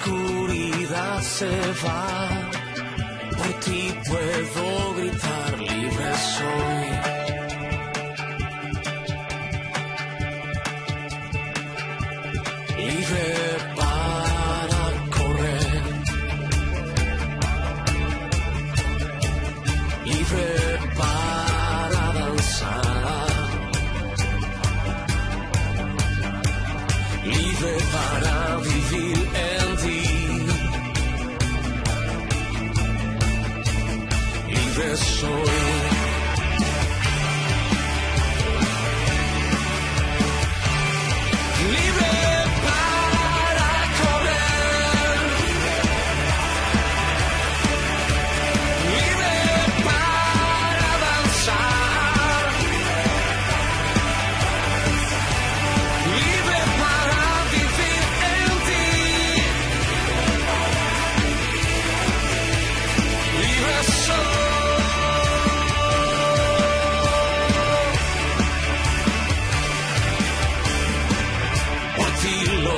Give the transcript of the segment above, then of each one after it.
oscuridad se va, por ti puedo gritar, libre soy. Libre para correr, libre para danzar, libre para vivir en ti, libre soy.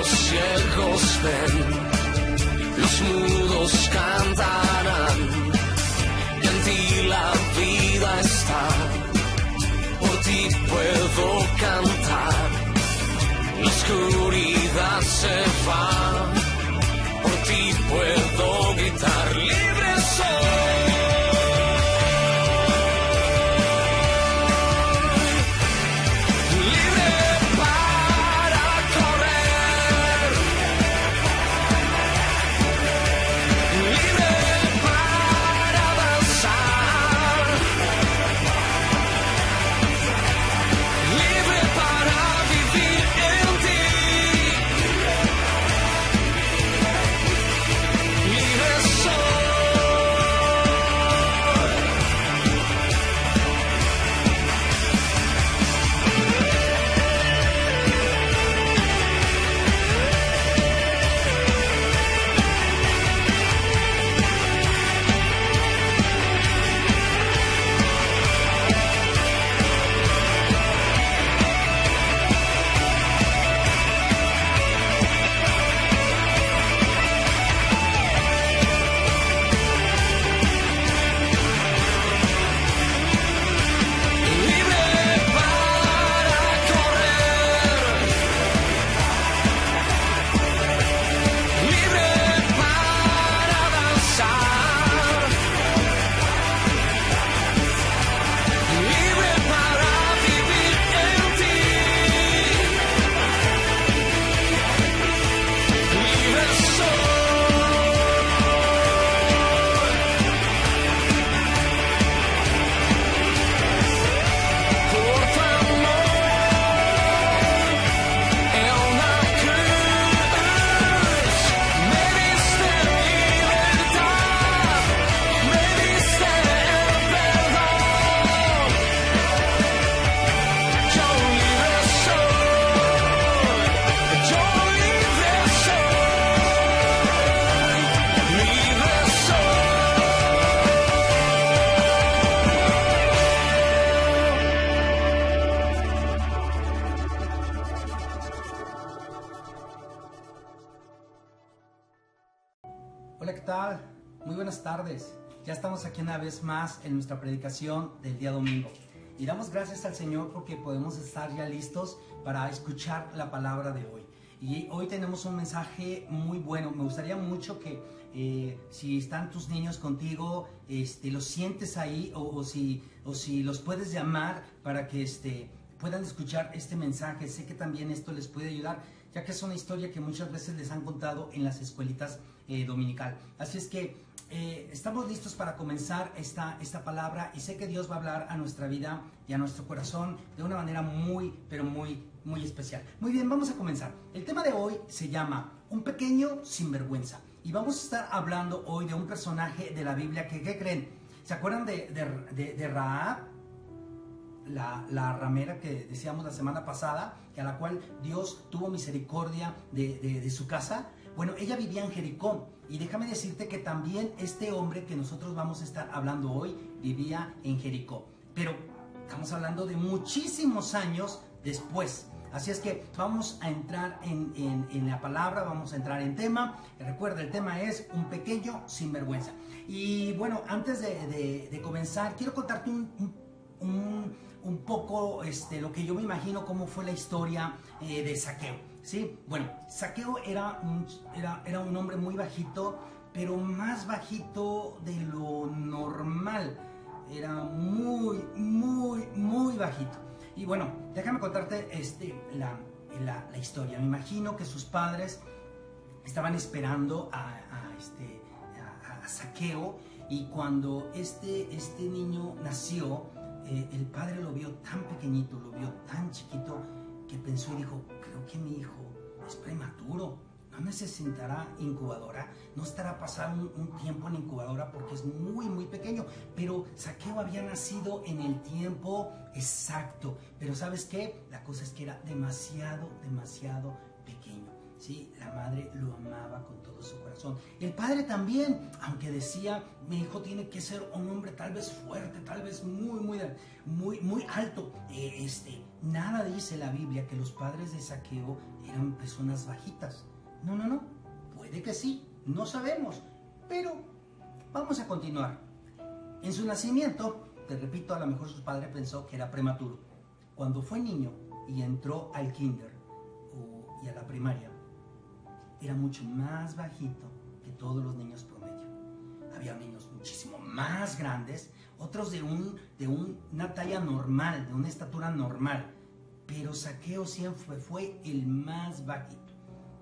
Ciegos ven, los mudos cantarán, y en ti la vida está, por ti puedo cantar, la oscuridad se va, por ti puedo gritar, libre soy. Hola, ¿qué tal? Muy buenas tardes. Ya estamos aquí una vez más en nuestra predicación del día domingo. Y damos gracias al Señor porque podemos estar ya listos para escuchar la palabra de hoy. Y hoy tenemos un mensaje muy bueno. Me gustaría mucho que si están tus niños contigo, los sientes ahí o si los puedes llamar para que puedan escuchar este mensaje. Sé que también esto les puede ayudar, ya que es una historia que muchas veces les han contado en las escuelitas dominical. Así es que estamos listos para comenzar esta palabra y sé que Dios va a hablar a nuestra vida y a nuestro corazón de una manera muy, pero muy especial. Muy bien, vamos a comenzar. El tema de hoy se llama Un pequeño sinvergüenza y vamos a estar hablando hoy de un personaje de la Biblia que, ¿qué creen? ¿Se acuerdan de Rahab? La ramera que decíamos la semana pasada, que a la cual Dios tuvo misericordia de su casa. Bueno, ella vivía en Jericó y déjame decirte que también este hombre que nosotros vamos a estar hablando hoy vivía en Jericó, pero estamos hablando de muchísimos años después. Así es que vamos a entrar en la palabra, vamos a entrar en tema. Recuerda, el tema es un pequeño sinvergüenza. Y bueno, antes de comenzar, quiero contarte un poco lo que yo me imagino cómo fue la historia de Zaqueo, ¿sí? Bueno, Zaqueo era un hombre muy bajito, pero más bajito de lo normal. Era muy, muy, muy bajito. Y bueno, déjame contarte la historia. Me imagino que sus padres estaban esperando a Zaqueo, y cuando este niño nació, el padre lo vio tan pequeñito, lo vio tan chiquito, que pensó y dijo, creo que mi hijo es prematuro, no necesitará incubadora, no estará pasando un tiempo en incubadora porque es muy, muy pequeño. Pero Zaqueo había nacido en el tiempo exacto. Pero ¿sabes qué? La cosa es que era demasiado, demasiado pequeño, ¿sí? La madre lo amaba con todo su corazón. El padre también, aunque decía, mi hijo tiene que ser un hombre tal vez fuerte, tal vez muy, muy, muy, muy alto. Nada dice la Biblia que los padres de Zaqueo eran personas bajitas. No, puede que sí, no sabemos, pero vamos a continuar. En su nacimiento, te repito, a lo mejor su padre pensó que era prematuro. Cuando fue niño y entró al kinder y a la primaria, era mucho más bajito que todos los niños promedio. Había niños muchísimo más grandes, otros de una talla normal, de una estatura normal, pero Zaqueo siempre fue el más bajito.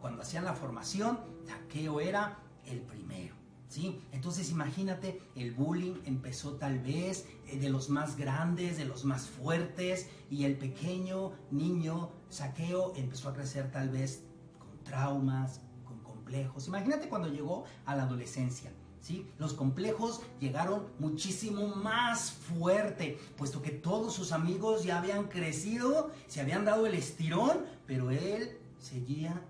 Cuando hacían la formación, Zaqueo era el primero, ¿sí? Entonces imagínate, el bullying empezó tal vez de los más grandes, de los más fuertes, y el pequeño niño Zaqueo empezó a crecer tal vez con traumas, con complejos. Imagínate cuando llegó a la adolescencia, ¿sí? Los complejos llegaron muchísimo más fuerte, puesto que todos sus amigos ya habían crecido, se habían dado el estirón, pero él seguía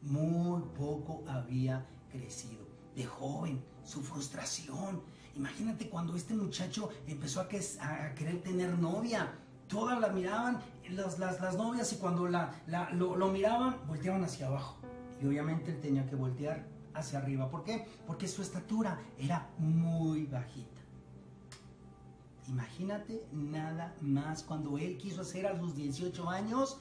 muy poco había crecido. De joven, su frustración. Imagínate cuando este muchacho empezó a querer tener novia. Todas la miraban, las novias, y cuando lo miraban, volteaban hacia abajo. Y obviamente él tenía que voltear hacia arriba. ¿Por qué? Porque su estatura era muy bajita. Imagínate nada más cuando él quiso hacer a sus 18 años,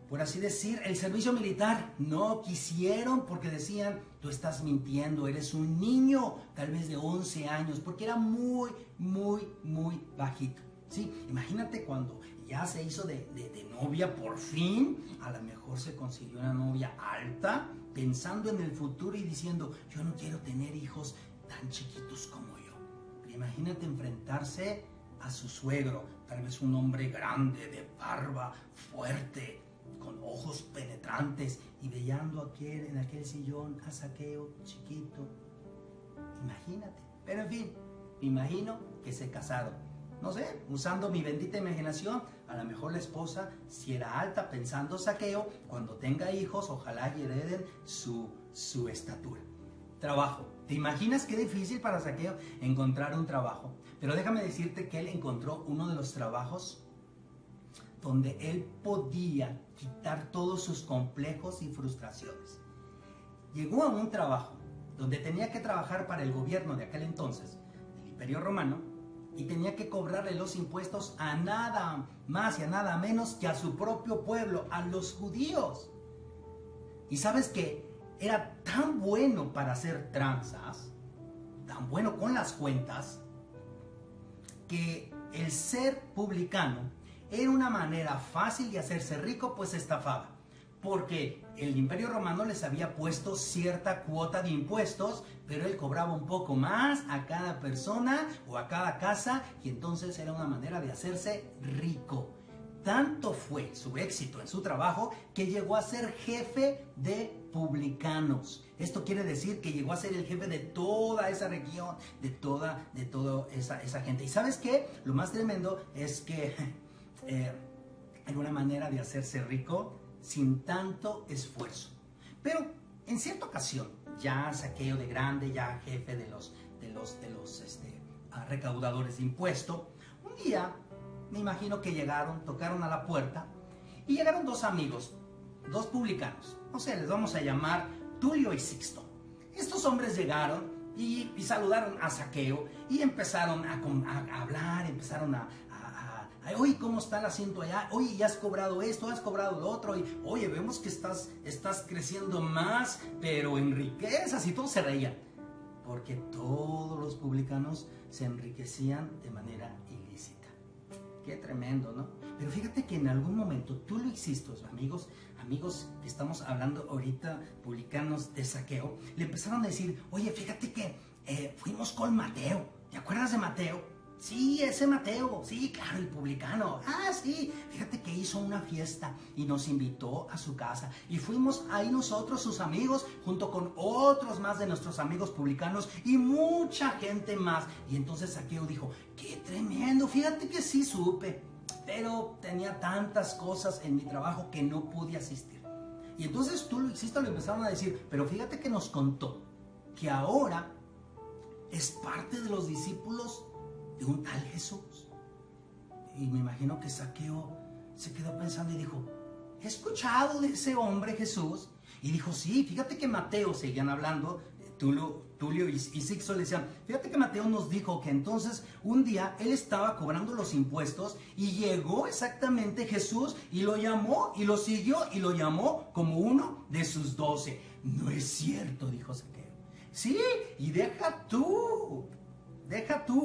por así decir, el servicio militar. No quisieron porque decían, tú estás mintiendo, eres un niño, tal vez de 11 años, porque era muy, muy, muy bajito, ¿sí? Imagínate cuando ya se hizo de novia por fin, a lo mejor se consiguió una novia alta, pensando en el futuro y diciendo, yo no quiero tener hijos tan chiquitos como yo. Pero imagínate enfrentarse a su suegro, tal vez un hombre grande, de barba, fuerte, con ojos penetrantes, y veando en aquel sillón a Zaqueo chiquito. Imagínate. Pero en fin, me imagino que se casaron. No sé, usando mi bendita imaginación, a lo mejor la esposa, si era alta, pensando Zaqueo, cuando tenga hijos, ojalá y hereden su estatura. Trabajo. ¿Te imaginas qué difícil para Zaqueo encontrar un trabajo? Pero déjame decirte que él encontró uno de los trabajos donde él podía quitar todos sus complejos y frustraciones. Llegó a un trabajo donde tenía que trabajar para el gobierno de aquel entonces, del Imperio Romano, y tenía que cobrarle los impuestos a nada más y a nada menos que a su propio pueblo, a los judíos. Y sabes que era tan bueno para hacer tranzas, tan bueno con las cuentas, que el ser publicano era una manera fácil de hacerse rico, pues estafaba. Porque el Imperio Romano les había puesto cierta cuota de impuestos, pero él cobraba un poco más a cada persona o a cada casa, y entonces era una manera de hacerse rico. Tanto fue su éxito en su trabajo que llegó a ser jefe de publicanos. Esto quiere decir que llegó a ser el jefe de toda esa región, de toda esa gente. ¿Y sabes qué? Lo más tremendo es que era una manera de hacerse rico sin tanto esfuerzo. Pero en cierta ocasión, ya Zaqueo de grande, ya jefe de los recaudadores de impuesto, un día me imagino que llegaron, tocaron a la puerta, Y llegaron dos amigos, dos publicanos, no sé, les vamos a llamar Tulio y Sixto. Estos hombres llegaron y saludaron a Zaqueo y empezaron a hablar, empezaron oye, ¿cómo está el asiento allá? Oye, ¿ya has cobrado esto? ¿Has cobrado lo otro? Y, oye, vemos que estás creciendo más, pero en riquezas, y todos se reían. Porque todos los publicanos se enriquecían de manera ilícita. Qué tremendo, ¿no? Pero fíjate que en algún momento, tú lo hiciste, amigos que estamos hablando ahorita, publicanos de Zaqueo, le empezaron a decir, oye, fíjate que fuimos con Mateo. ¿Te acuerdas de Mateo? Sí, ese Mateo, sí, claro, el publicano. Ah, sí, fíjate que hizo una fiesta y nos invitó a su casa. Y fuimos ahí nosotros, sus amigos, junto con otros más de nuestros amigos publicanos y mucha gente más. Y entonces Zaqueo dijo, qué tremendo, fíjate que sí supe, pero tenía tantas cosas en mi trabajo que no pude asistir. Y entonces tú lo hiciste, lo empezaron a decir, pero fíjate que nos contó que ahora es parte de los discípulos de un tal Jesús. Y me imagino que Zaqueo se quedó pensando y dijo, he escuchado de ese hombre Jesús. Y dijo, sí, fíjate que Mateo, seguían hablando, Tulio y Sixto le decían, fíjate que Mateo nos dijo que entonces un día él estaba cobrando los impuestos y llegó exactamente Jesús y lo llamó y lo siguió y lo llamó como uno de sus 12. No es cierto, dijo Zaqueo. Sí, y deja tú,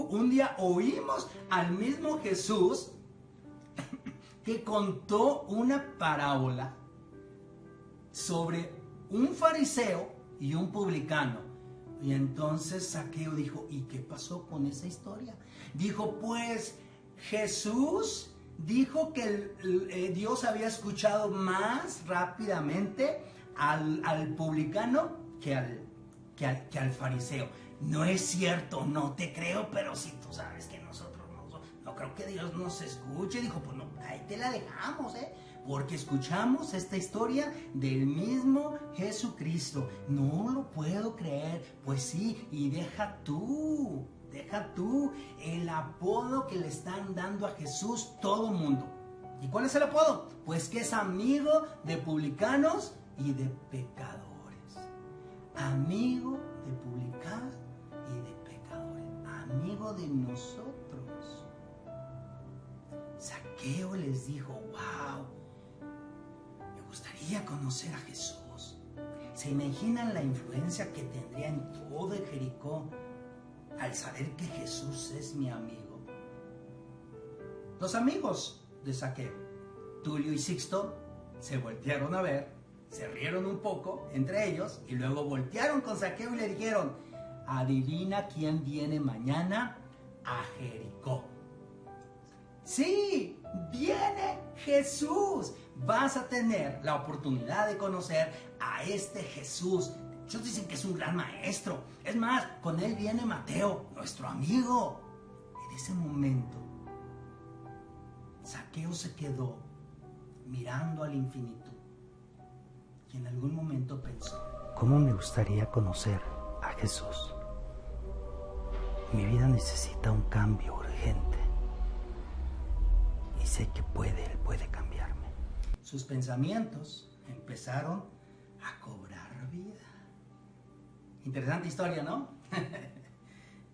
un día oímos al mismo Jesús que contó una parábola sobre un fariseo y un publicano. Y entonces Zaqueo dijo, ¿y qué pasó con esa historia? Dijo, pues Jesús dijo que Dios había escuchado más rápidamente al publicano que al fariseo. No es cierto, no te creo, pero si tú sabes que nosotros no creo que Dios nos escuche. Dijo, pues no, ahí te la dejamos, porque escuchamos esta historia del mismo Jesucristo. No lo puedo creer. Pues sí, y deja tú el apodo que le están dando a Jesús todo mundo. ¿Y cuál es el apodo? Pues que es amigo de publicanos y de pecadores. Amigo de publicanos y de pecadores, amigo de nosotros. Zaqueo les dijo, wow, me gustaría conocer a Jesús. ¿Se imaginan la influencia que tendría en todo el Jericó al saber que Jesús es mi amigo? Los amigos de Zaqueo, Tulio y Sixto, se voltearon a ver, se rieron un poco entre ellos y luego voltearon con Zaqueo y le dijeron, adivina quién viene mañana a Jericó. Sí, viene Jesús. Vas a tener la oportunidad de conocer a este Jesús. Ellos dicen que es un gran maestro. Es más, con él viene Mateo, nuestro amigo. En ese momento, Zaqueo se quedó mirando al infinito y en algún momento pensó, ¿cómo me gustaría conocer a Jesús? Mi vida necesita un cambio urgente y sé que Él puede cambiarme. Sus pensamientos empezaron a cobrar vida. Interesante historia, ¿no?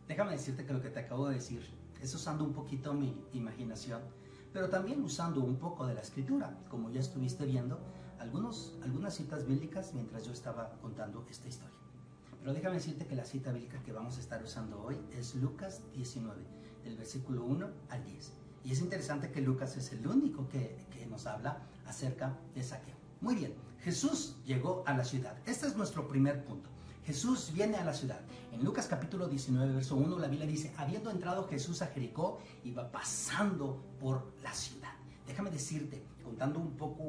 Déjame decirte que lo que te acabo de decir es usando un poquito mi imaginación, pero también usando un poco de la escritura, como ya estuviste viendo algunas citas bíblicas mientras yo estaba contando esta historia. Pero déjame decirte que la cita bíblica que vamos a estar usando hoy es Lucas 19, del versículo 1 al 10. Y es interesante que Lucas es el único que nos habla acerca de Zaqueo. Muy bien, Jesús llegó a la ciudad. Este es nuestro primer punto. Jesús viene a la ciudad. En Lucas capítulo 19, verso 1, la Biblia dice, habiendo entrado Jesús a Jericó, iba pasando por la ciudad. Déjame decirte, contando un poco,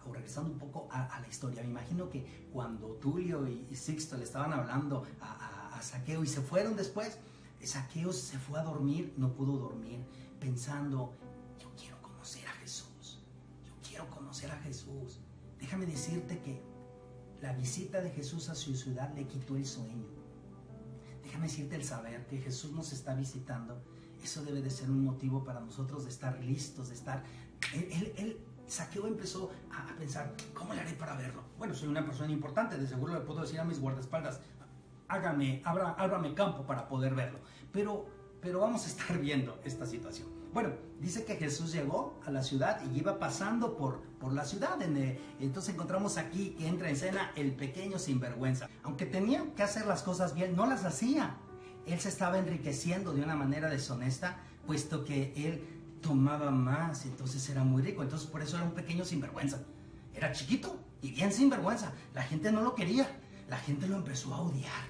o regresando un poco a la historia, me imagino que cuando Tulio y Sixto le estaban hablando a Zaqueo y se fueron después, Zaqueo se fue a dormir, no pudo dormir, pensando, yo quiero conocer a Jesús, yo quiero conocer a Jesús. Déjame decirte que la visita de Jesús a su ciudad le quitó el sueño. Déjame decirte el saber que Jesús nos está visitando. Eso debe de ser un motivo para nosotros de estar listos, de estar... Él Saqueo empezó a pensar, ¿cómo le haré para verlo? Bueno, soy una persona importante, de seguro le puedo decir a mis guardaespaldas, ábrame campo para poder verlo. Pero vamos a estar viendo esta situación. Bueno, dice que Jesús llegó a la ciudad y iba pasando por la ciudad. Entonces encontramos aquí que entra en escena el pequeño sinvergüenza. Aunque tenía que hacer las cosas bien, no las hacía. Él se estaba enriqueciendo de una manera deshonesta, puesto que él tomaba más, entonces era muy rico. Entonces por eso era un pequeño sinvergüenza. Era chiquito y bien sinvergüenza. La gente no lo quería. La gente lo empezó a odiar.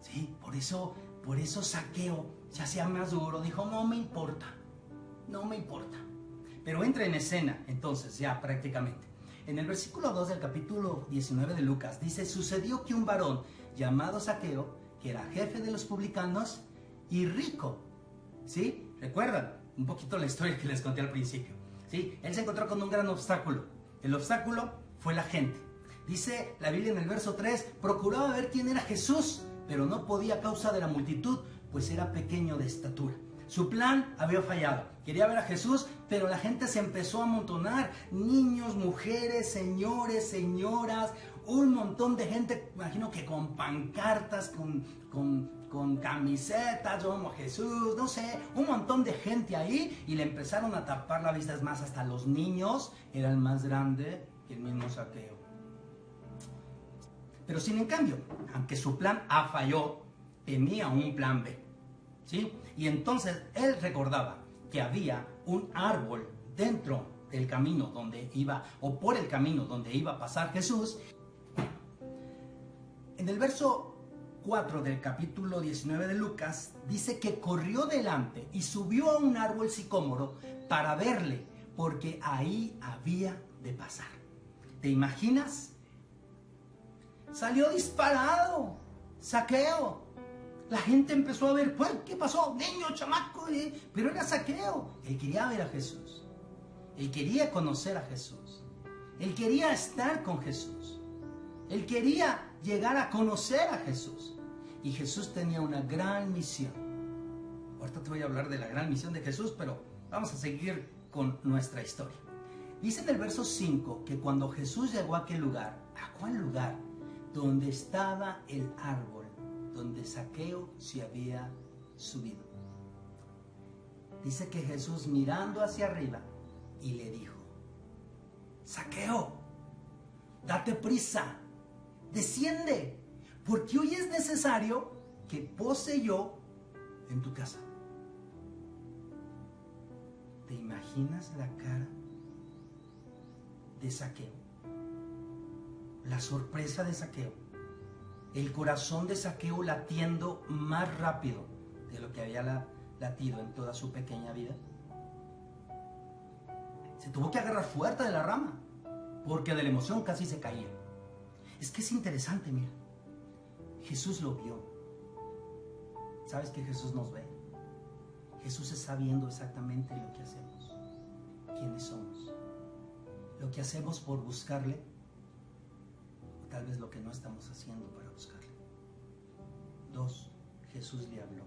¿Sí? Por eso Saqueo se hacía más duro. Dijo, no me importa. Pero entra en escena, entonces, ya prácticamente. En el versículo 2 del capítulo 19 de Lucas, dice, sucedió que un varón llamado Saqueo, que era jefe de los publicanos y rico, ¿sí? ¿Recuerdan? Un poquito la historia que les conté al principio, ¿sí? Él se encontró con un gran obstáculo. El obstáculo fue la gente. Dice la Biblia en el verso 3, procuraba ver quién era Jesús, pero no podía a causa de la multitud, pues era pequeño de estatura. Su plan había fallado. Quería ver a Jesús, pero la gente se empezó a amontonar. Niños, mujeres, señores, señoras, un montón de gente, imagino que con pancartas, con camisetas, yo amo a Jesús, no sé, un montón de gente ahí y le empezaron a tapar la vista. Es más, hasta los niños eran más grandes que el mismo Saqueo. Pero sin en cambio, aunque su plan A falló, tenía un plan B, ¿sí? Y entonces él recordaba que había un árbol dentro del camino donde iba, o por el camino donde iba a pasar Jesús. En el verso 4 del capítulo 19 de Lucas, dice que corrió delante y subió a un árbol sicómoro para verle, porque ahí había de pasar. ¿Te imaginas? Salió disparado Saqueo. La gente empezó a ver, pues, ¿qué pasó? Niño, chamaco, pero era Saqueo. Él quería ver a Jesús. Él quería conocer a Jesús. Él quería estar con Jesús. Él quería llegar a conocer a Jesús. Y Jesús tenía una gran misión. Ahorita te voy a hablar de la gran misión de Jesús, pero vamos a seguir con nuestra historia. Dice en el verso 5 que cuando Jesús llegó a aquel lugar, ¿a cuál lugar? Donde estaba el árbol donde Saqueo se había subido. Dice que Jesús, mirando hacia arriba, y le dijo, Saqueo, date prisa, desciende, porque hoy es necesario que pose yo en tu casa. ¿Te imaginas la cara de Saqueo? La sorpresa de Saqueo. El corazón de Saqueo latiendo más rápido de lo que había latido en toda su pequeña vida. Se tuvo que agarrar fuerte de la rama, porque de la emoción casi se caía. Es que es interesante, mira. Jesús lo vio. ¿Sabes que Jesús nos ve? Jesús está viendo exactamente lo que hacemos, quiénes somos, lo que hacemos por buscarle, o tal vez lo que no estamos haciendo para buscarle. 2, Jesús le habló.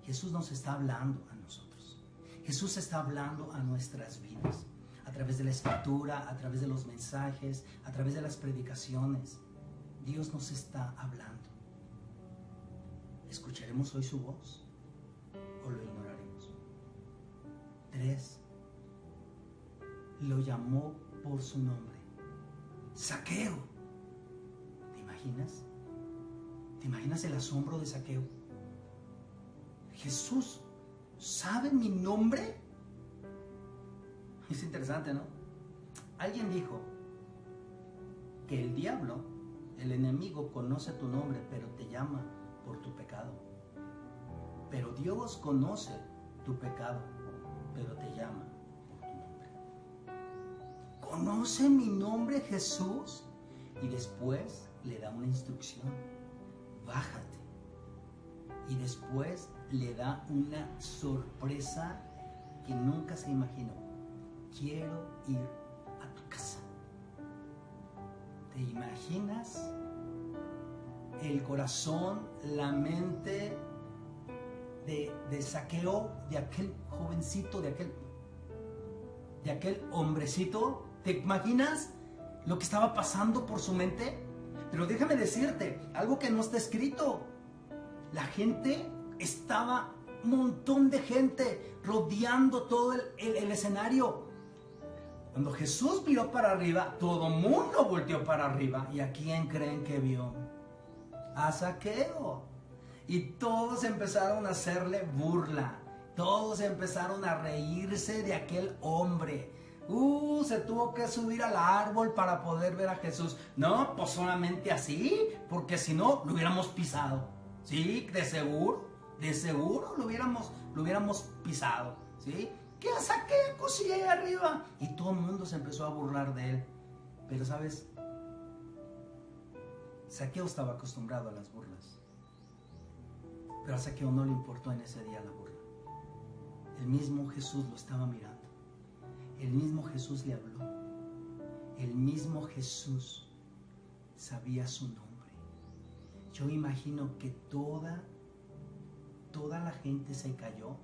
Jesús nos está hablando a nosotros. Jesús está hablando a nuestras vidas, a través de la escritura, a través de los mensajes, a través de las predicaciones. Dios nos está hablando. ¿Escucharemos hoy su voz o lo ignoraremos? 3, lo llamó por su nombre. Saqueo. ¿Te imaginas? ¿Te imaginas el asombro de Saqueo? Jesús, ¿sabe mi nombre? Es interesante, ¿no? Alguien dijo que el diablo, el enemigo, conoce tu nombre, pero te llama por tu pecado. Pero Dios conoce tu pecado, pero te llama por tu nombre. ¿Conoce mi nombre, Jesús? Y después le da una instrucción. Bájate. Y después le da una sorpresa que nunca se imaginó. Quiero ir a tu casa. ¿Te imaginas el corazón, la mente de Saqueo, de aquel jovencito, de de aquel hombrecito. ¿Te imaginas lo que estaba pasando por su mente? Pero déjame decirte, algo que no está escrito. La gente estaba, un montón de gente rodeando todo el escenario. Cuando Jesús miró para arriba, todo el mundo volteó para arriba. ¿Y a quién creen que vio? A Zaqueo. Y todos empezaron a hacerle burla. Todos empezaron a reírse de aquel hombre. Se tuvo que subir al árbol para poder ver a Jesús. No, pues solamente así, porque si no, lo hubiéramos pisado. Sí, de seguro lo hubiéramos pisado. ¿Sí? ¿Qué Zaqueo cosilla ahí arriba? Y todo el mundo se empezó a burlar de él. Pero ¿sabes? Zaqueo estaba acostumbrado a las burlas. Pero a Zaqueo no le importó en ese día la burla. El mismo Jesús lo estaba mirando. El mismo Jesús le habló. El mismo Jesús sabía su nombre. Yo imagino que toda la gente se cayó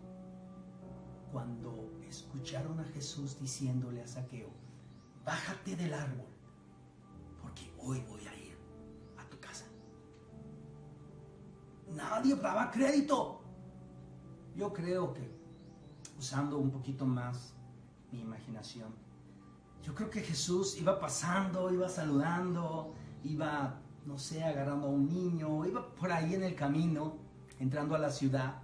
cuando escucharon a Jesús diciéndole a Zaqueo: bájate del árbol, porque hoy voy a ir a tu casa. Nadie daba crédito. Yo creo que, usando un poquito más mi imaginación, yo creo que Jesús iba pasando, iba saludando, iba, no sé, agarrando a un niño, iba por ahí en el camino, entrando a la ciudad,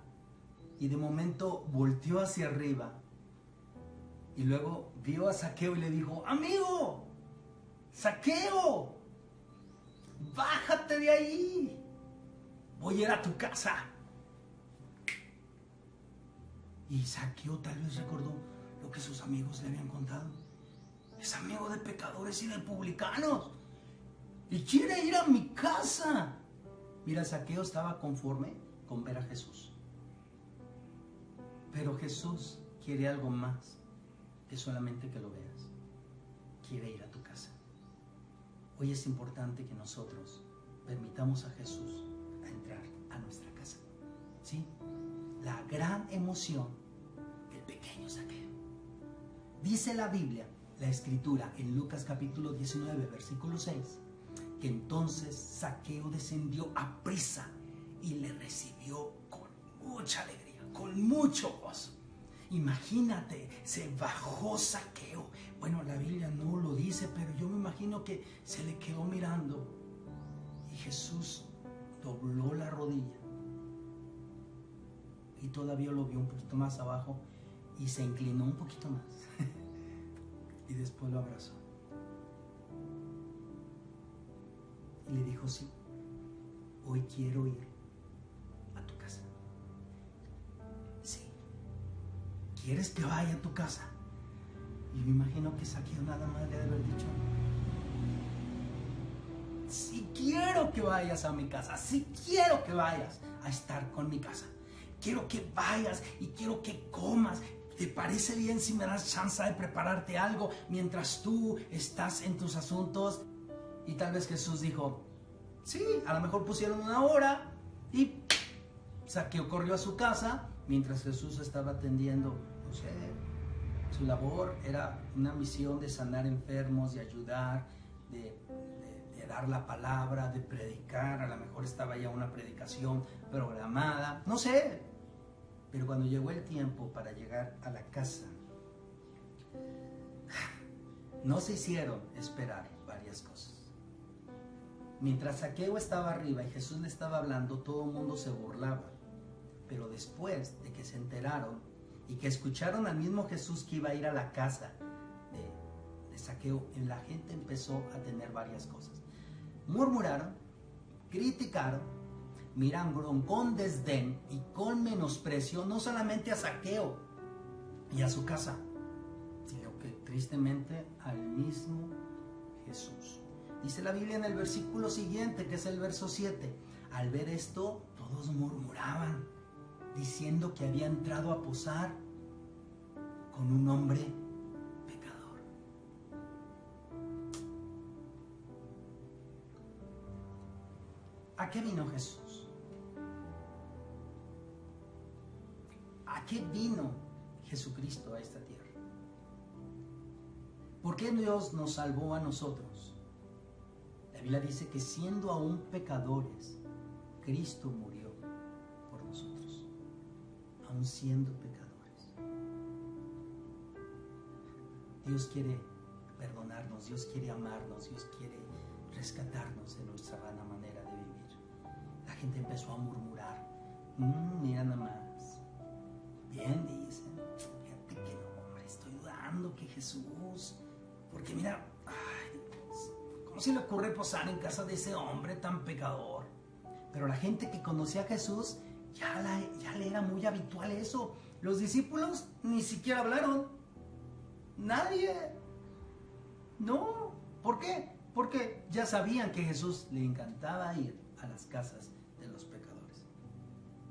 y de momento volteó hacia arriba, y luego vio a Zaqueo y le dijo: amigo, Zaqueo, bájate de ahí, voy a ir a tu casa. Y Zaqueo tal vez recordó lo que sus amigos le habían contado. Es amigo de pecadores y de publicanos y quiere ir a mi casa. Mira, Zaqueo estaba conforme con ver a Jesús. Pero Jesús quiere algo más que solamente que lo veas. Quiere ir a tu casa. Hoy es importante que nosotros permitamos a Jesús a entrar a nuestra casa. ¿Sí? La gran emoción del pequeño Zaqueo. Dice la Biblia, la Escritura, en Lucas capítulo 19, versículo 6, que entonces Zaqueo descendió a prisa y le recibió con mucha alegría, con mucho gozo. Imagínate, se bajó Zaqueo. Bueno, la Biblia no lo dice, pero yo me imagino que se le quedó mirando. Y Jesús dobló la rodilla. Y todavía lo vio un poquito más abajo y se inclinó un poquito más. Y después lo abrazó. Y le dijo: sí, hoy quiero ir a tu casa. Sí, ¿quieres que vaya a tu casa? Y me imagino que Zaqueo nada más le debe haber dicho: sí quiero que vayas a mi casa, sí quiero que vayas a estar con mi casa. Quiero que vayas y quiero que comas. ¿Te parece bien si me das chance de prepararte algo mientras tú estás en tus asuntos? Y tal vez Jesús dijo: sí, a lo mejor pusieron una hora. Y Zaqueo corrió a su casa mientras Jesús estaba atendiendo, no sé, su labor era una misión de sanar enfermos, de ayudar, de dar la palabra, de predicar. A lo mejor estaba ya una predicación programada, no sé. Pero cuando llegó el tiempo para llegar a la casa, no se hicieron esperar varias cosas. Mientras Zaqueo estaba arriba y Jesús le estaba hablando, todo el mundo se burlaba. Pero después de que se enteraron y que escucharon al mismo Jesús que iba a ir a la casa de Zaqueo, la gente empezó a tener varias cosas. Murmuraron, criticaron, miraron con desdén y con menosprecio no solamente a Zaqueo y a su casa, sino que tristemente al mismo Jesús. Dice la Biblia en el versículo siguiente, que es el verso 7, al ver esto todos murmuraban, diciendo que había entrado a posar con un hombre pecador. ¿A qué vino Jesús? ¿A qué vino Jesucristo a esta tierra? ¿Por qué Dios nos salvó a nosotros? La Biblia dice que siendo aún pecadores, Cristo murió por nosotros, aún siendo pecadores. Dios quiere perdonarnos, Dios quiere amarnos, Dios quiere rescatarnos de nuestra vana manera de vivir. La gente empezó a murmurar. Mira nada más. Bien dicen. Fíjate que no, hombre, estoy dudando que Jesús. Porque mira, ay, ¿cómo se le ocurre posar en casa de ese hombre tan pecador? Pero la gente que conocía a Jesús ya le era muy habitual eso. Los discípulos ni siquiera hablaron. Nadie. No. ¿Por qué? Porque ya sabían que Jesús le encantaba ir a las casas de los pecadores.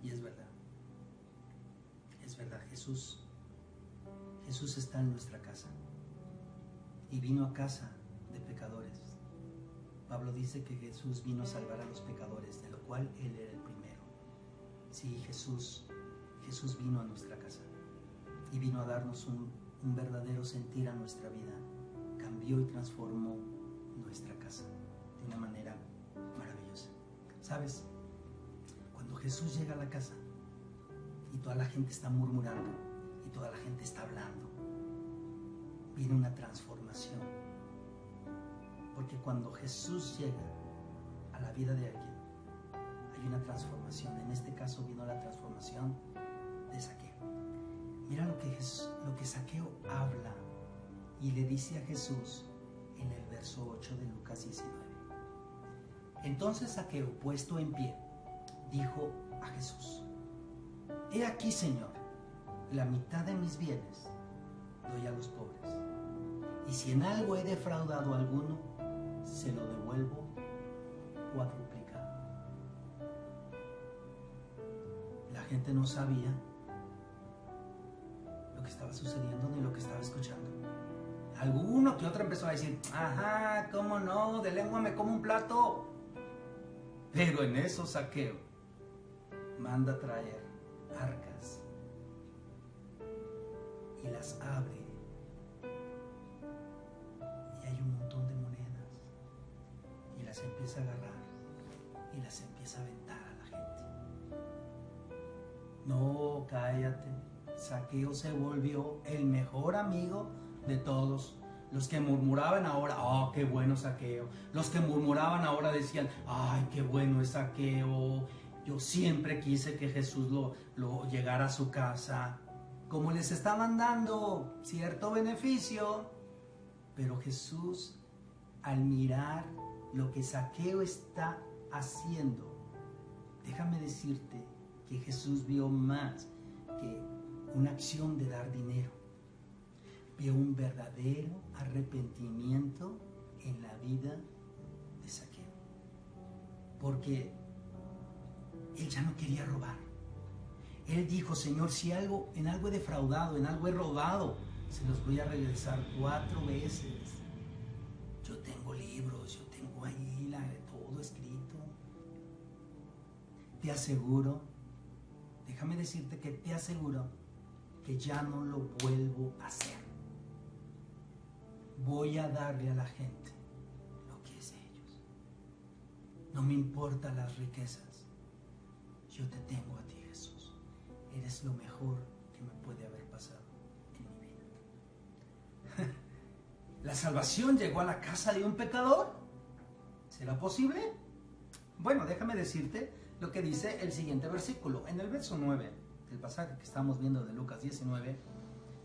Y es verdad. Es verdad, Jesús está en nuestra casa. Y vino a casa de pecadores. Pablo dice que Jesús vino a salvar a los pecadores, de lo cual Él era el primero. Sí, Jesús vino a nuestra casa. Y vino a darnos un verdadero sentir a nuestra vida. Cambió y transformó nuestra casa de una manera maravillosa. ¿Sabes? Cuando Jesús llega a la casa y toda la gente está murmurando y toda la gente está hablando, viene una transformación. Porque cuando Jesús llega a la vida de alguien, hay una transformación. En este caso vino la transformación de Zaqueo. Mira lo que Zaqueo habla y le dice a Jesús en el verso 8 de Lucas 19. Entonces Zaqueo, puesto en pie, dijo a Jesús: He aquí, Señor, la mitad de mis bienes doy a los pobres, y si en algo he defraudado a alguno, se lo devuelvo cuadruplicado. La gente no sabía lo que estaba sucediendo ni lo que estaba escuchando. Alguno que otro empezó a decir: ajá, cómo no, de lengua me como un plato. Pero en eso Zaqueo manda traer arcas y las abre, y hay un montón de monedas, y las empieza a agarrar y las empieza a aventar a la gente. No, cállate. Zaqueo se volvió el mejor amigo de todos. Los que murmuraban ahora: oh, qué bueno Zaqueo. Los que murmuraban ahora decían: ay, qué bueno es Zaqueo. Yo siempre quise que Jesús lo llegara a su casa. Como les estaban dando cierto beneficio. Pero Jesús, al mirar lo que Zaqueo está haciendo, déjame decirte que Jesús vio más que una acción de dar dinero. Vio un verdadero arrepentimiento en la vida de Zaqueo. Porque él ya no quería robar. Él dijo: Señor, si en algo he defraudado, en algo he robado, se los voy a regresar 4 veces. Yo tengo libros, yo tengo ahí todo escrito. Te aseguro, déjame decirte que te aseguro que ya no lo vuelvo a hacer. Voy a darle a la gente lo que es de ellos. No me importan las riquezas. Yo te tengo a ti, Jesús. Eres lo mejor que me puede haber pasado en mi vida. ¿La salvación llegó a la casa de un pecador? ¿Será posible? Bueno, déjame decirte lo que dice el siguiente versículo. En el verso 9 del pasaje que estamos viendo de Lucas 19,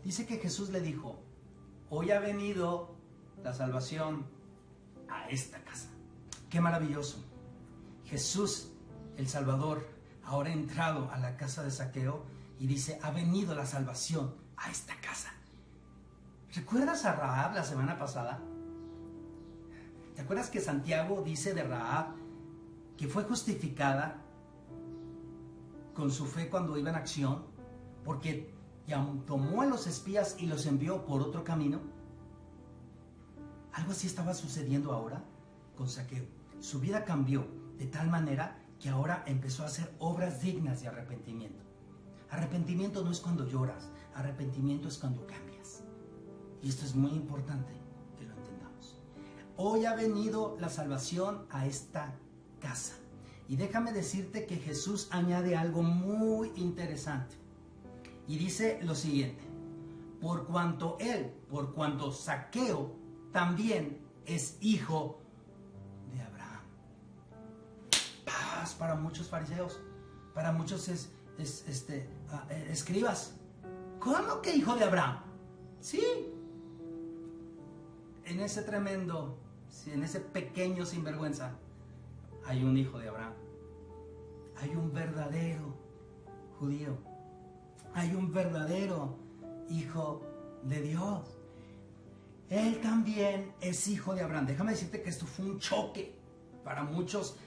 dice que Jesús le dijo: hoy ha venido la salvación a esta casa. ¡Qué maravilloso! Jesús, el Salvador, ahora ha entrado a la casa de Zaqueo y dice: ha venido la salvación a esta casa. ¿Recuerdas a Rahab la semana pasada? ¿Te acuerdas que Santiago dice de Rahab que fue justificada con su fe cuando iba en acción, porque tomó a los espías y los envió por otro camino? Algo así estaba sucediendo ahora con Zaqueo. Su vida cambió de tal manera que ahora empezó a hacer obras dignas de arrepentimiento. Arrepentimiento no es cuando lloras, arrepentimiento es cuando cambias. Y esto es muy importante. hoy ha venido la salvación a esta casa. Y déjame decirte que Jesús añade algo muy interesante. Y dice lo siguiente: por cuanto Zaqueo también es hijo de Abraham. Paz para muchos fariseos, para muchos escribas. ¿Cómo que hijo de Abraham? Sí. En ese pequeño sinvergüenza, hay un hijo de Abraham. Hay un verdadero judío. Hay un verdadero hijo de Dios. Él también es hijo de Abraham. Déjame decirte que esto fue un choque para muchos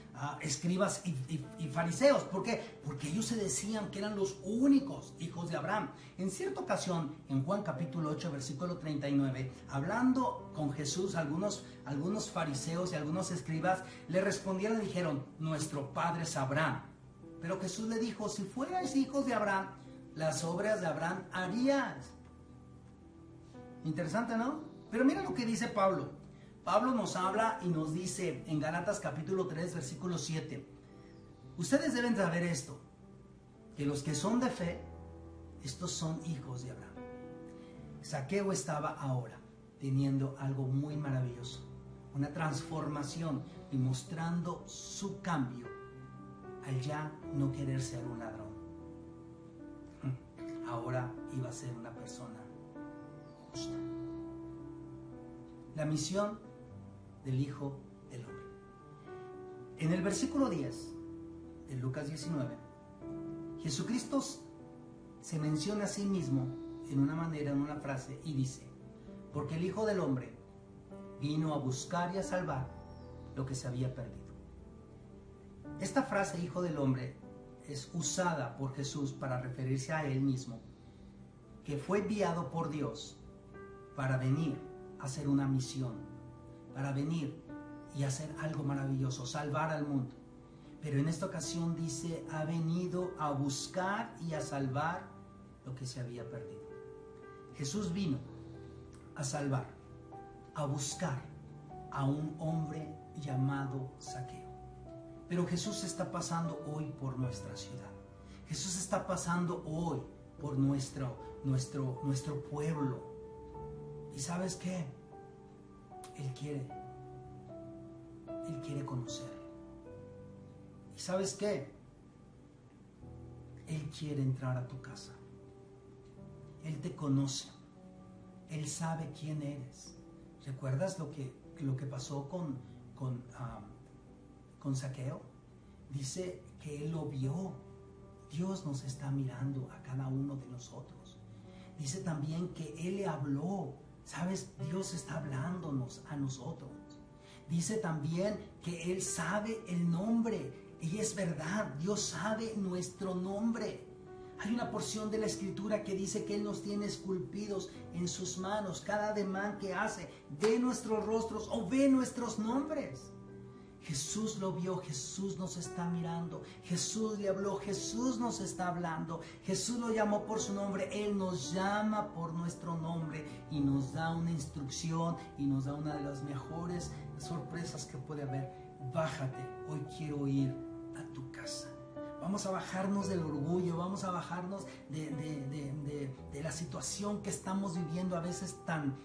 escribas y fariseos. ¿Por qué? Porque ellos se decían que eran los únicos hijos de Abraham. En cierta ocasión, en Juan capítulo 8, versículo 39, hablando con Jesús, algunos fariseos y algunos escribas le respondieron y dijeron: nuestro padre es Abraham. Pero Jesús le dijo: si fuerais hijos de Abraham, las obras de Abraham harías. Interesante, ¿no? Pero mira lo que dice Pablo. Pablo nos habla y nos dice en Gálatas capítulo 3, versículo 7. Ustedes deben saber esto, que los que son de fe, estos son hijos de Abraham. Zaqueo estaba ahora teniendo algo muy maravilloso, una transformación y mostrando su cambio al ya no querer ser un ladrón. Ahora iba a ser una persona justa. La misión del Hijo del Hombre. En el versículo 10 de Lucas 19, Jesucristo se menciona a sí mismo en una manera, en una frase, y dice: porque el Hijo del Hombre vino a buscar y a salvar lo que se había perdido. Esta frase, Hijo del Hombre, es usada por Jesús para referirse a Él mismo, que fue enviado por Dios para venir a hacer una misión, para venir y hacer algo maravilloso, salvar al mundo. Pero en esta ocasión dice: ha venido a buscar y a salvar lo que se había perdido. Jesús vino a salvar, a buscar a un hombre llamado Zaqueo. Pero Jesús está pasando hoy por nuestra ciudad. Jesús está pasando hoy por nuestro pueblo. ¿Y sabes qué? Él quiere conocerlo. ¿Y sabes qué? Él quiere entrar a tu casa. Él te conoce. Él sabe quién eres. ¿Recuerdas lo que pasó con Zaqueo? Dice que él lo vio. Dios nos está mirando a cada uno de nosotros. Dice también que él le habló. ¿Sabes? Dios está hablándonos a nosotros. Dice también que Él sabe el nombre. Y es verdad, Dios sabe nuestro nombre. Hay una porción de la Escritura que dice que Él nos tiene esculpidos en sus manos. Cada ademán que hace, ve nuestros rostros o ve nuestros nombres. Jesús lo vio, Jesús nos está mirando, Jesús le habló, Jesús nos está hablando, Jesús lo llamó por su nombre, Él nos llama por nuestro nombre y nos da una instrucción y nos da una de las mejores sorpresas que puede haber. Bájate, hoy quiero ir a tu casa. Vamos a bajarnos del orgullo, vamos a bajarnos de la situación que estamos viviendo, a veces tan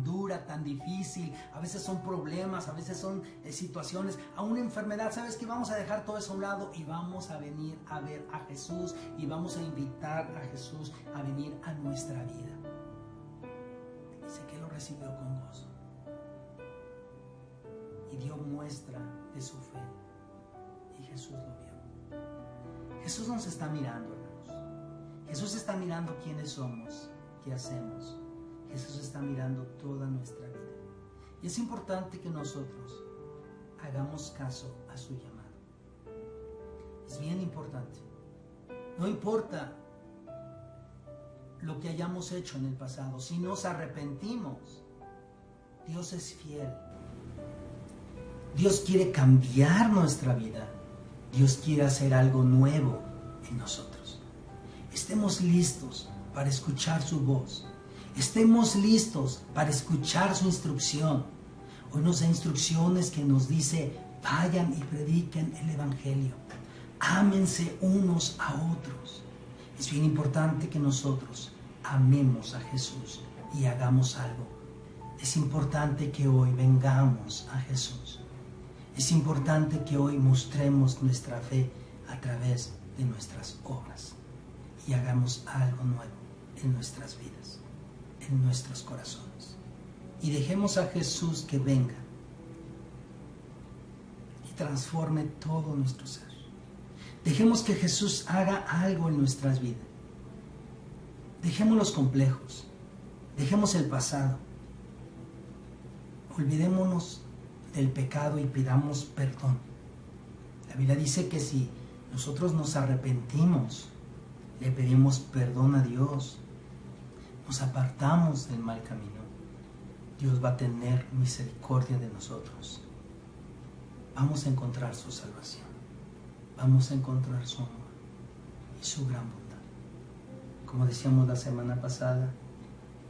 dura, tan difícil. A veces son problemas, a veces son situaciones, a una enfermedad. ¿Sabes qué? Vamos a dejar todo eso a un lado y vamos a venir a ver a Jesús y vamos a invitar a Jesús a venir a nuestra vida. Dice que lo recibió con gozo y dio muestra de su fe, y Jesús lo vio. Jesús nos está mirando, hermanos. Jesús está mirando quiénes somos, qué hacemos. Jesús está mirando toda nuestra vida. Y es importante que nosotros hagamos caso a su llamado. Es bien importante. No importa lo que hayamos hecho en el pasado, si nos arrepentimos, Dios es fiel. Dios quiere cambiar nuestra vida. Dios quiere hacer algo nuevo en nosotros. Estemos listos para escuchar su voz. Estemos listos para escuchar su instrucción. Hoy nos da instrucciones que nos dice, vayan y prediquen el Evangelio. Ámense unos a otros. Es bien importante que nosotros amemos a Jesús y hagamos algo. Es importante que hoy vengamos a Jesús. Es importante que hoy mostremos nuestra fe a través de nuestras obras y hagamos algo nuevo en nuestras vidas, en nuestros corazones. Y dejemos a Jesús que venga y transforme todo nuestro ser. Dejemos que Jesús haga algo en nuestras vidas. Dejemos los complejos, dejemos el pasado. Olvidémonos del pecado y pidamos perdón. La Biblia dice que si nosotros nos arrepentimos, le pedimos perdón a Dios, nos apartamos del mal camino, Dios va a tener misericordia de nosotros. Vamos a encontrar su salvación, vamos a encontrar su amor y su gran bondad. Como decíamos la semana pasada,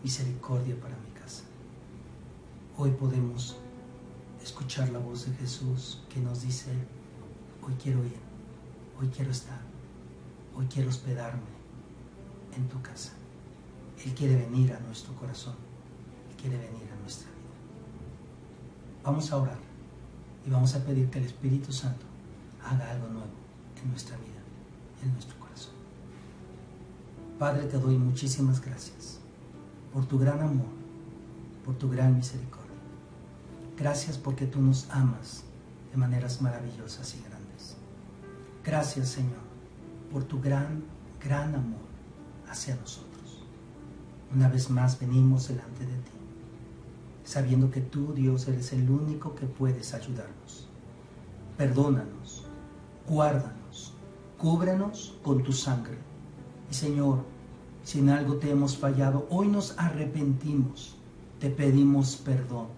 misericordia para mi casa. Hoy podemos escuchar la voz de Jesús que nos dice, hoy quiero ir, hoy quiero estar, hoy quiero hospedarme en tu casa. Él quiere venir a nuestro corazón, Él quiere venir a nuestra vida. Vamos a orar y vamos a pedir que el Espíritu Santo haga algo nuevo en nuestra vida, en nuestro corazón. Padre, te doy muchísimas gracias por tu gran amor, por tu gran misericordia. Gracias porque tú nos amas de maneras maravillosas y grandes. Gracias, Señor, por tu gran amor hacia nosotros. Una vez más venimos delante de ti, sabiendo que tú, Dios, eres el único que puedes ayudarnos. Perdónanos, guárdanos, cúbrenos con tu sangre. Y Señor, si en algo te hemos fallado, hoy nos arrepentimos, te pedimos perdón.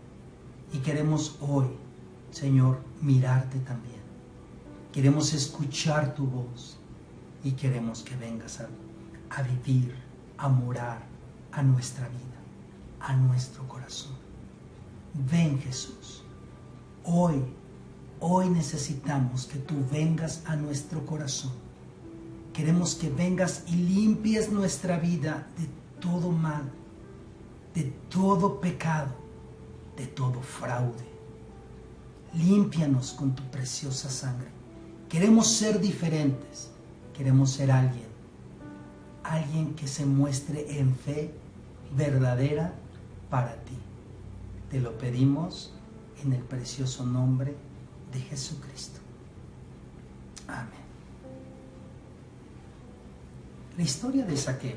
Y queremos hoy, Señor, mirarte también. Queremos escuchar tu voz y queremos que vengas a vivir, a morar a nuestra vida, a nuestro corazón. Ven, Jesús. Hoy necesitamos que tú vengas a nuestro corazón. Queremos que vengas y limpies nuestra vida de todo mal, de todo pecado, de todo fraude. Límpianos con tu preciosa sangre. Queremos ser diferentes. Queremos ser alguien que se muestre en fe verdadera para ti. Te lo pedimos en el precioso nombre de Jesucristo. Amén. La historia de Zaqueo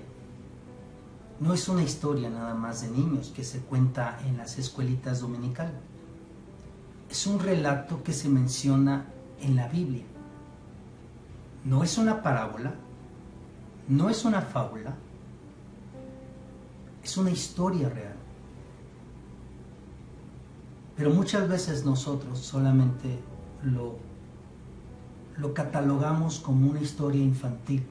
no es una historia nada más de niños que se cuenta en las escuelitas dominicales. Es un relato que se menciona en la Biblia. No es una parábola, no es una fábula, es una historia real. Pero muchas veces nosotros solamente lo catalogamos como una historia infantil,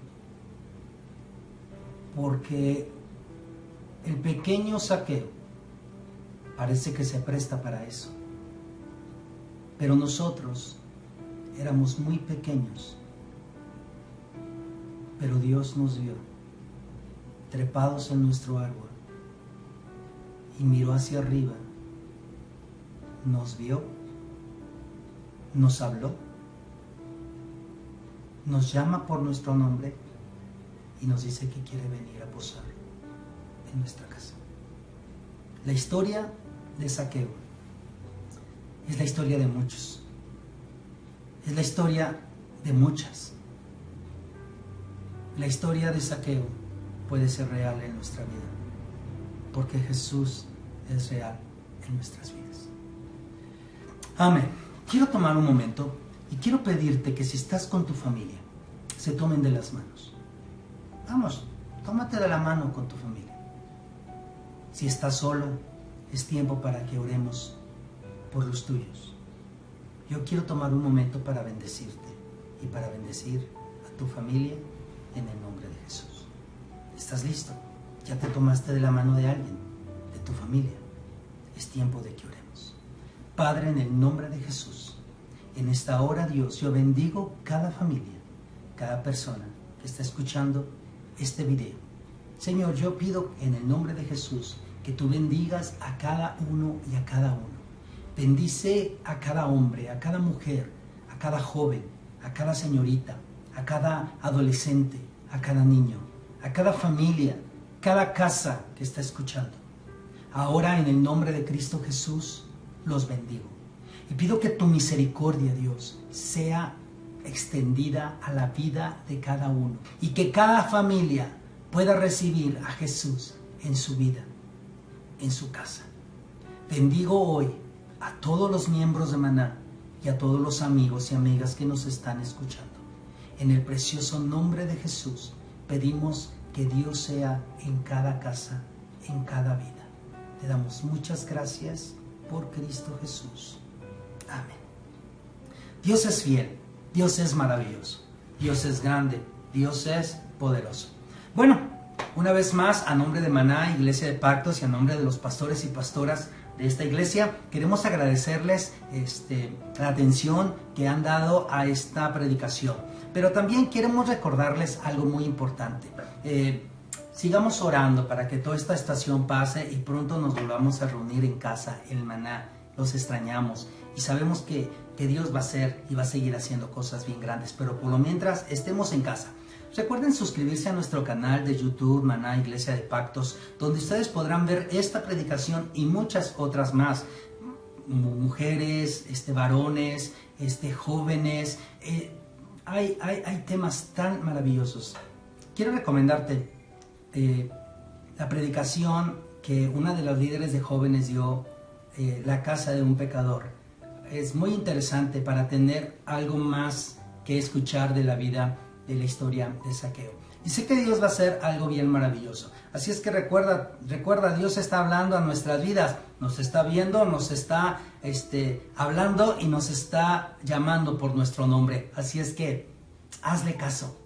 porque el pequeño Zaqueo parece que se presta para eso. Pero nosotros éramos muy pequeños. Pero Dios nos vio trepados en nuestro árbol y miró hacia arriba. Nos vio, nos habló, nos llama por nuestro nombre y nos dice que quiere venir a posar en nuestra casa. La historia de Zaqueo es la historia de muchos. Es la historia de muchas. La historia de Zaqueo puede ser real en nuestra vida, porque Jesús es real en nuestras vidas. Amén. Quiero tomar un momento y quiero pedirte que si estás con tu familia, se tomen de las manos. Vamos, tómate de la mano con tu familia. Si estás solo, es tiempo para que oremos por los tuyos. Yo quiero tomar un momento para bendecirte y para bendecir a tu familia en el nombre de Jesús. ¿Estás listo? Ya te tomaste de la mano de alguien, de tu familia. Es tiempo de que oremos. Padre, en el nombre de Jesús, en esta hora, Dios, yo bendigo cada familia, cada persona que está escuchando este video. Señor, yo pido en el nombre de Jesús que tú bendigas a cada uno y a cada uno. Bendice a cada hombre, a cada mujer, a cada joven, a cada señorita, a cada adolescente, a cada niño, a cada familia, cada casa que está escuchando. Ahora, en el nombre de Cristo Jesús, los bendigo. Y pido que tu misericordia, Dios, sea extendida a la vida de cada uno. Y que cada familia pueda recibir a Jesús en su vida, en su casa. Bendigo hoy a todos los miembros de Maná y a todos los amigos y amigas que nos están escuchando. En el precioso nombre de Jesús, pedimos que Dios sea en cada casa, en cada vida. Te damos muchas gracias por Cristo Jesús. Amén. Dios es fiel, Dios es maravilloso, Dios es grande, Dios es poderoso. Bueno, una vez más, a nombre de Maná, Iglesia de Pactos, y a nombre de los pastores y pastoras de esta iglesia, queremos agradecerles la atención que han dado a esta predicación. Pero también queremos recordarles algo muy importante. Sigamos orando para que toda esta estación pase y pronto nos volvamos a reunir en casa, en Maná. Los extrañamos y sabemos que Dios va a hacer y va a seguir haciendo cosas bien grandes, pero por lo mientras estemos en casa. Recuerden suscribirse a nuestro canal de YouTube, Maná Iglesia de Pactos, donde ustedes podrán ver esta predicación y muchas otras más. Mujeres, varones, jóvenes, hay temas tan maravillosos. Quiero recomendarte la predicación que una de las líderes de jóvenes dio, La casa de un pecador. Es muy interesante para tener algo más que escuchar de la vida, de la historia de Zaqueo. Y sé que Dios va a hacer algo bien maravilloso. Así es que recuerda, Dios está hablando a nuestras vidas. Nos está viendo, nos está hablando y nos está llamando por nuestro nombre. Así es que hazle caso,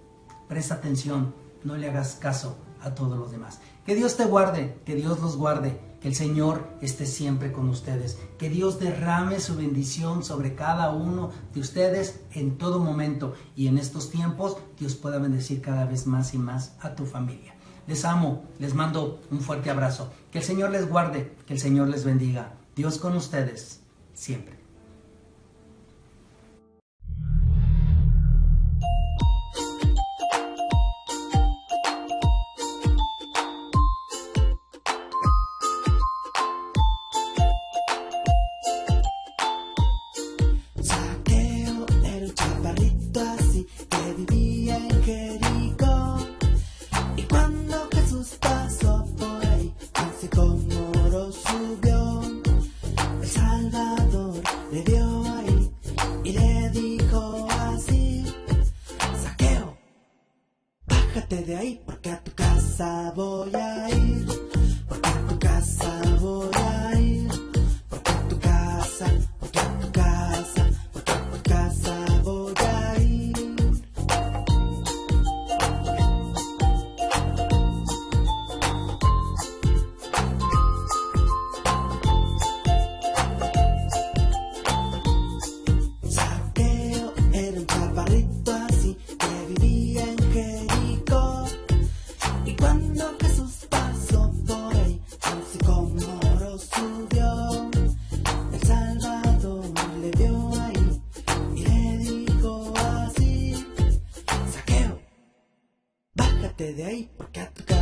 presta atención, no le hagas caso a todos los demás. Que Dios te guarde, que Dios los guarde, que el Señor esté siempre con ustedes, que Dios derrame su bendición sobre cada uno de ustedes en todo momento, y en estos tiempos Dios pueda bendecir cada vez más y más a tu familia. Les amo, les mando un fuerte abrazo, que el Señor les guarde, que el Señor les bendiga. Dios con ustedes siempre. De ahí, porque a tu casa voy a ir, porque a tu casa voy a ir, porque a tu casa, porque a tu casa, porque a tu casa voy a ir. Zaqueo era un chaparrito así que vivía en Jericó. Y cuando Jesús pasó por ahí, un sicómoro subió. El Salvador le vio ahí y le dijo así: Zaqueo, bájate de ahí, porque a tu casa